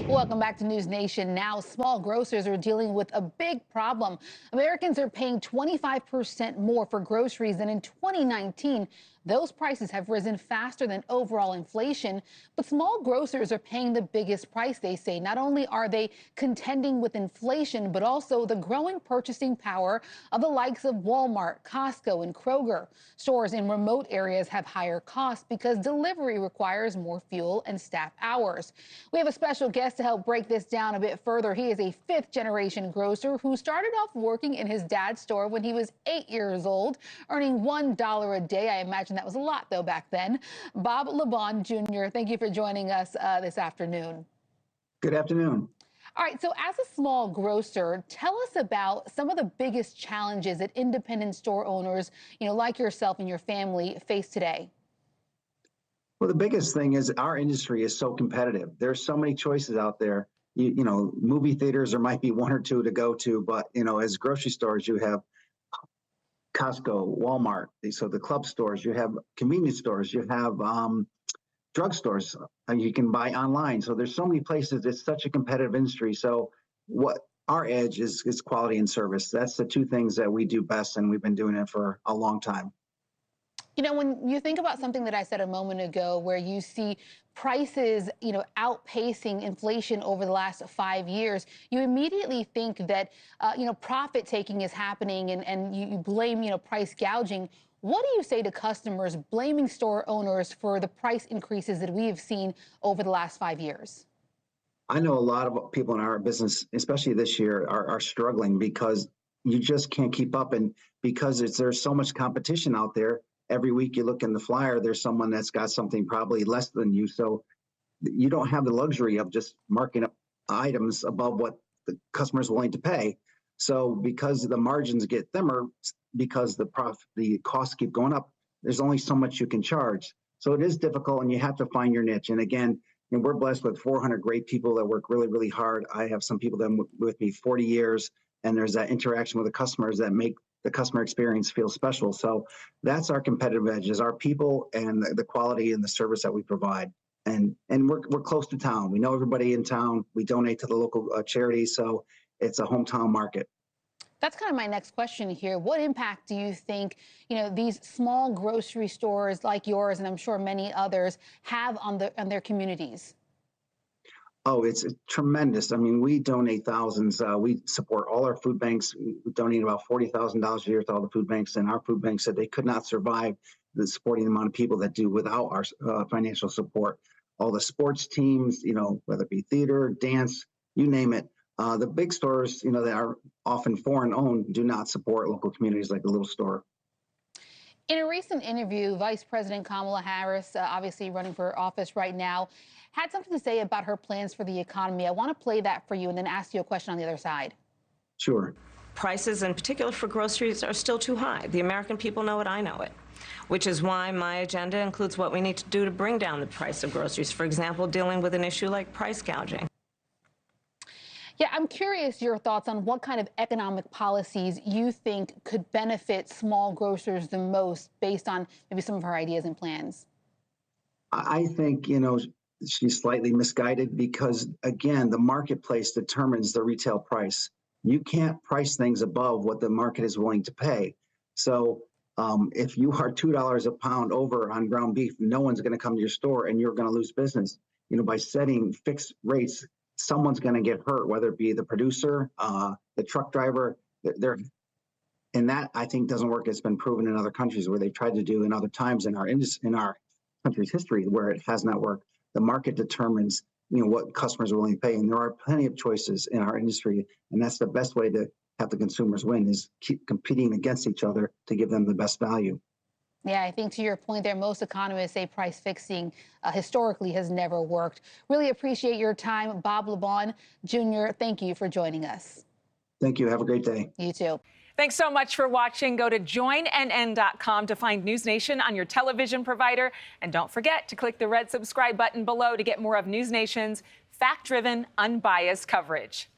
Welcome back to NewsNation Now. Small grocers are dealing with a big problem. Americans are paying 25% more for groceries than in 2019. Those prices have risen faster than overall inflation, but small grocers are paying the biggest price, they say. Not only are they contending with inflation, but also the growing purchasing power of the likes of Walmart, Costco, and Kroger. Stores in remote areas have higher costs because delivery requires more fuel and staff hours. We have a special guest to help break this down a bit further. He is a fifth-generation grocer who started off working in his dad's store when he was 8 years old, earning $1 a day. I imagine that was a lot, though, back then. LaBonne Jr., thank you for joining us this afternoon. Good afternoon. All right, so as a small grocer, tell us about some of the biggest challenges that independent store owners, like yourself and your family, face today. Well, the biggest thing is our industry is so competitive. There's so many choices out there. You know, movie theaters, there might be one or two to go to, but, as grocery stores, you have Costco, Walmart, so the club stores, you have convenience stores, you have drugstores, you can buy online. So there's so many places. It's such a competitive industry. So what our edge is quality and service. That's the two things that we do best, and we've been doing it for a long time. When you think about something that I said a moment ago, where you see prices, outpacing inflation over the last 5 years, you immediately think that, profit taking is happening and you blame, price gouging. What do you say to customers blaming store owners for the price increases that we have seen over the last 5 years? I know a lot of people in our business, especially this year, are struggling because you just can't keep up. And because there's so much competition out there. Every week you look in the flyer, there's someone that's got something probably less than you. So you don't have the luxury of just marking up items above what the customer is willing to pay. So because the margins get thinner, because the costs keep going up, there's only so much you can charge. So it is difficult, and you have to find your niche. And again, we're blessed with 400 great people that work really, really hard. I have some people that have been with me 40 years, and there's that interaction with the customers that make the customer experience feels special. So that's our competitive edge, is our people and the quality and the service that we provide. And we're close to town. We know everybody in town. We donate to the local charities. So it's a hometown market. That's kind of my next question here. What impact do you think, these small grocery stores like yours, and I'm sure many others, have on their communities? Oh, it's tremendous. I mean, we donate thousands. We support all our food banks. We donate about $40,000 a year to all the food banks, and our food banks said they could not survive the supporting amount of people that do without our financial support. All the sports teams, whether it be theater, dance, you name it. The big stores, that are often foreign owned, do not support local communities like the little store. In a recent interview, Vice President Kamala Harris, obviously running for office right now, had something to say about her plans for the economy. I want to play that for you and then ask you a question on the other side. Sure. Prices, in particular for groceries, are still too high. The American people know it, I know it, which is why my agenda includes what we need to do to bring down the price of groceries. For example, dealing with an issue like price gouging. Yeah, I'm curious your thoughts on what kind of economic policies you think could benefit small grocers the most, based on maybe some of her ideas and plans. I think, she's slightly misguided because, again, the marketplace determines the retail price. You can't price things above what the market is willing to pay. So if you are $2 a pound over on ground beef, no one's going to come to your store and you're going to lose business. By setting fixed rates, someone's going to get hurt, whether it be the producer, the truck driver. And that, I think, doesn't work. It's been proven in other countries where they've tried to do in other times in our country's history where it has not worked. The market determines, what customers are willing to pay, and there are plenty of choices in our industry, and that's the best way to have the consumers win, is keep competing against each other to give them the best value. Yeah, I think to your point there, most economists say price fixing historically has never worked. Really appreciate your time, LaBonne Jr. Thank you for joining us. Thank you. Have a great day. You too. Thanks so much for watching. Go to joinnn.com to find NewsNation on your television provider. And don't forget to click the red subscribe button below to get more of NewsNation's fact-driven, unbiased coverage.